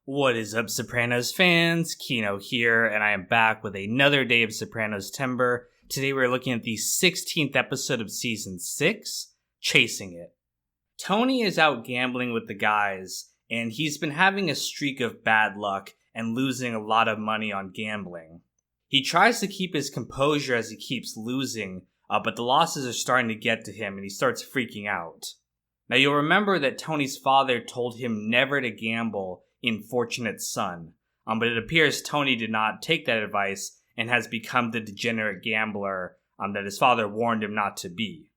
What is up, Sopranos fans? Kino here, and I am back with another day of Sopranos Timber. Today we're looking at the 16th episode of Season 6, Chasing It. Tony is out gambling with the guys, and he's been having a streak of bad luck and losing a lot of money on gambling. He tries to keep his composure as he keeps losing, but the losses are starting to get to him and he starts freaking out. Now you'll remember that Tony's father told him never to gamble in Fortunate Son, but it appears Tony did not take that advice and has become the degenerate gambler that his father warned him not to be.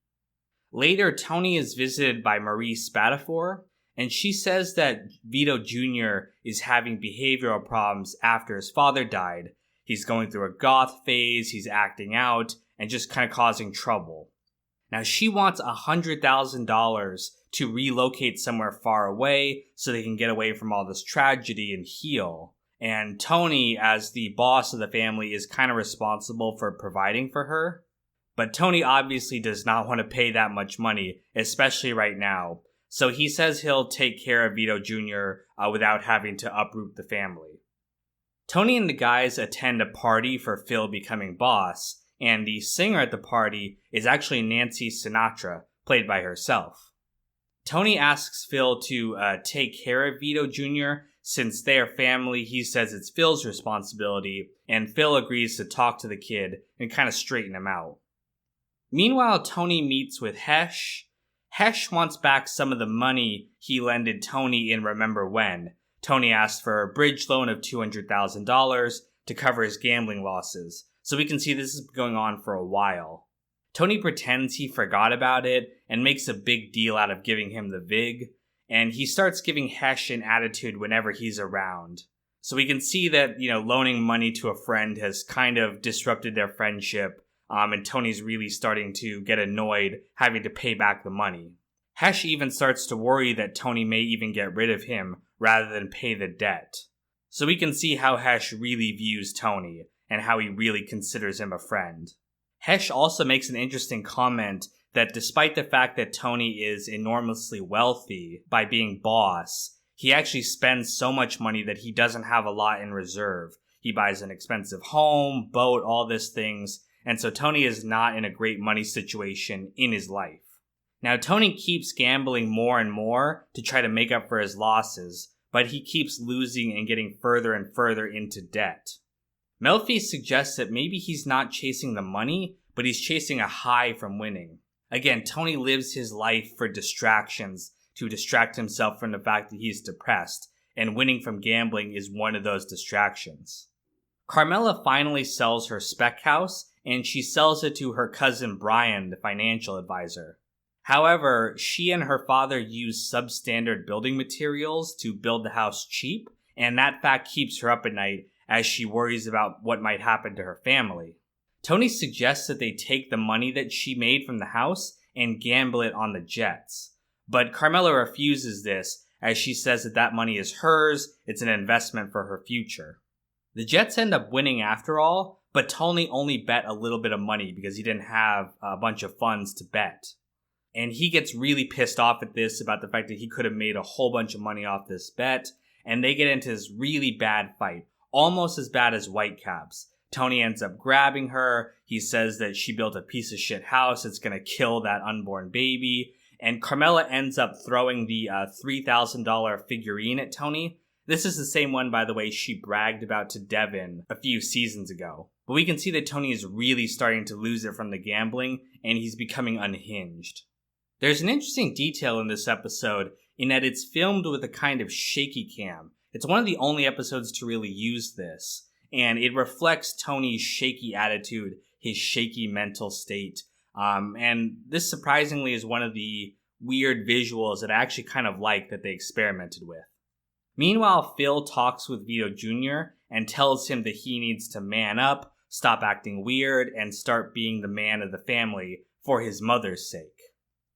Later, Tony is visited by Marie Spatafor, and she says that Vito Jr. is having behavioral problems after his father died. He's going through a goth phase, he's acting out, and just kind of causing trouble. Now, she wants $100,000 to relocate somewhere far away so they can get away from all this tragedy and heal. And Tony, as the boss of the family, is kind of responsible for providing for her. But Tony obviously does not want to pay that much money, especially right now. So he says he'll take care of Vito Jr. Without having to uproot the family. Tony and the guys attend a party for Phil becoming boss, and the singer at the party is actually Nancy Sinatra, played by herself. Tony asks Phil to take care of Vito Jr. Since they're family, he says it's Phil's responsibility, and Phil agrees to talk to the kid and kind of straighten him out. Meanwhile, Tony meets with Hesh. Hesh wants back some of the money he lended Tony in Remember When. Tony asked for a bridge loan of $200,000 to cover his gambling losses, so we can see this is going on for a while. Tony pretends he forgot about it and makes a big deal out of giving him the VIG, and he starts giving Hesh an attitude whenever he's around. So we can see that, loaning money to a friend has kind of disrupted their friendship, and Tony's really starting to get annoyed having to pay back the money. Hesh even starts to worry that Tony may even get rid of him rather than pay the debt. So we can see how Hesh really views Tony and how he really considers him a friend. Hesh also makes an interesting comment that despite the fact that Tony is enormously wealthy by being boss, he actually spends so much money that he doesn't have a lot in reserve. He buys an expensive home, boat, all these things, and so Tony is not in a great money situation in his life. Now, Tony keeps gambling more and more to try to make up for his losses, but he keeps losing and getting further and further into debt. Melfi suggests that maybe he's not chasing the money, but he's chasing a high from winning. Again, Tony lives his life for distractions to distract himself from the fact that he's depressed, and winning from gambling is one of those distractions. Carmela finally sells her spec house, and she sells it to her cousin Brian, the financial advisor. However, she and her father use substandard building materials to build the house cheap, and that fact keeps her up at night as she worries about what might happen to her family. Tony suggests that they take the money that she made from the house and gamble it on the Jets. But Carmela refuses this, as she says that money is hers, it's an investment for her future. The Jets end up winning after all, but Tony only bet a little bit of money because he didn't have a bunch of funds to bet. And he gets really pissed off at this, about the fact that he could have made a whole bunch of money off this bet, and they get into this really bad fight. Almost as bad as Whitecaps. Tony ends up grabbing her. He says that she built a piece of shit house. It's going to kill that unborn baby. And Carmela ends up throwing the $3,000 figurine at Tony. This is the same one, by the way, she bragged about to Devin a few seasons ago. But we can see that Tony is really starting to lose it from the gambling, and he's becoming unhinged. There's an interesting detail in this episode in that it's filmed with a kind of shaky cam. It's one of the only episodes to really use this, and it reflects Tony's shaky attitude, his shaky mental state, and this surprisingly is one of the weird visuals that I actually kind of like that they experimented with. Meanwhile, Phil talks with Vito Jr. and tells him that he needs to man up, stop acting weird, and start being the man of the family for his mother's sake.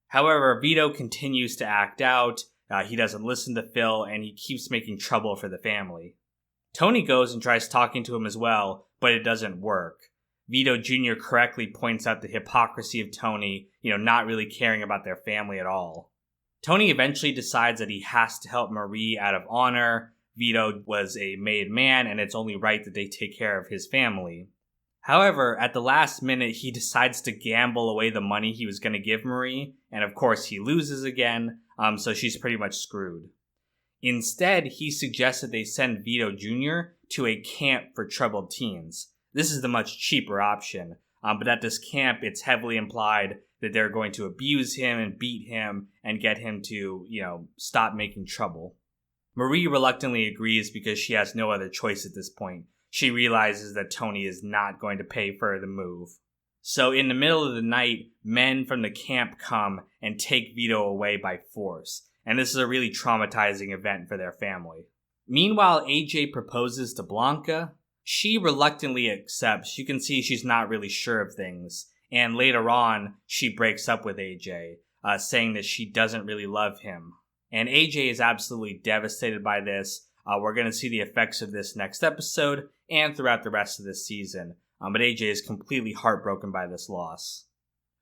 However, Vito continues to act out. He doesn't listen to Phil, and he keeps making trouble for the family. Tony goes and tries talking to him as well, but it doesn't work. Vito Jr. correctly points out the hypocrisy of Tony, not really caring about their family at all. Tony eventually decides that he has to help Marie out of honor. Vito was a made man and it's only right that they take care of his family. However, at the last minute, he decides to gamble away the money he was going to give Marie, and of course he loses again, so she's pretty much screwed. Instead, he suggests that they send Vito Jr. to a camp for troubled teens. This is the much cheaper option, but at this camp, it's heavily implied that they're going to abuse him and beat him and get him to, stop making trouble. Marie reluctantly agrees because she has no other choice at this point. She realizes that Tony is not going to pay for the move. So in the middle of the night, men from the camp come and take Vito away by force. And this is a really traumatizing event for their family. Meanwhile, AJ proposes to Blanca. She reluctantly accepts. You can see she's not really sure of things. And later on, she breaks up with AJ, saying that she doesn't really love him. And AJ is absolutely devastated by this. We're going to see the effects of this next episode and throughout the rest of this season. But AJ is completely heartbroken by this loss.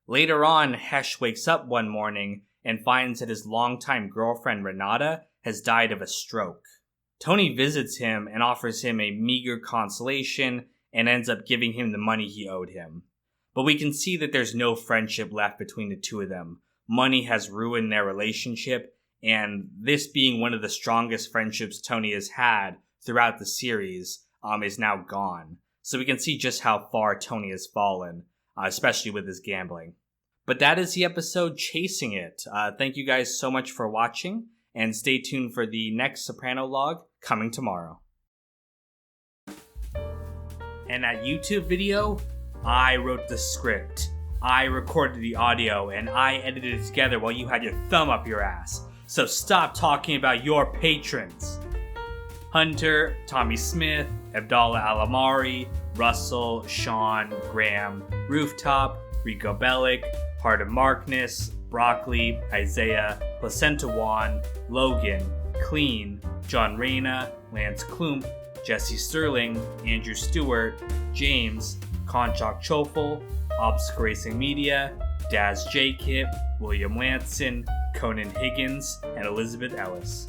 Later on, Hesh wakes up one morning and finds that his longtime girlfriend Renata has died of a stroke. Tony visits him and offers him a meager consolation and ends up giving him the money he owed him. But we can see that there's no friendship left between the two of them. Money has ruined their relationship, and this being one of the strongest friendships Tony has had throughout the series is now gone. So we can see just how far Tony has fallen, especially with his gambling. But that is the episode Chasing It. Thank you guys so much for watching, and stay tuned for the next Soprano log coming tomorrow. And that YouTube video, I wrote the script, I recorded the audio, and I edited it together while you had your thumb up your ass. So stop talking about your patrons. Hunter, Tommy Smith, Abdallah Alamari, Russell, Sean, Graham, Rooftop, Rico Bellic, Heart of Markness, Broccoli, Isaiah, Placenta Juan, Logan, Clean, John Reyna, Lance Klump, Jesse Sterling, Andrew Stewart, James, Conchok Chofel, Obstacle Racing Media, Daz J. Kip, William Lanson, Conan Higgins, and Elizabeth Ellis.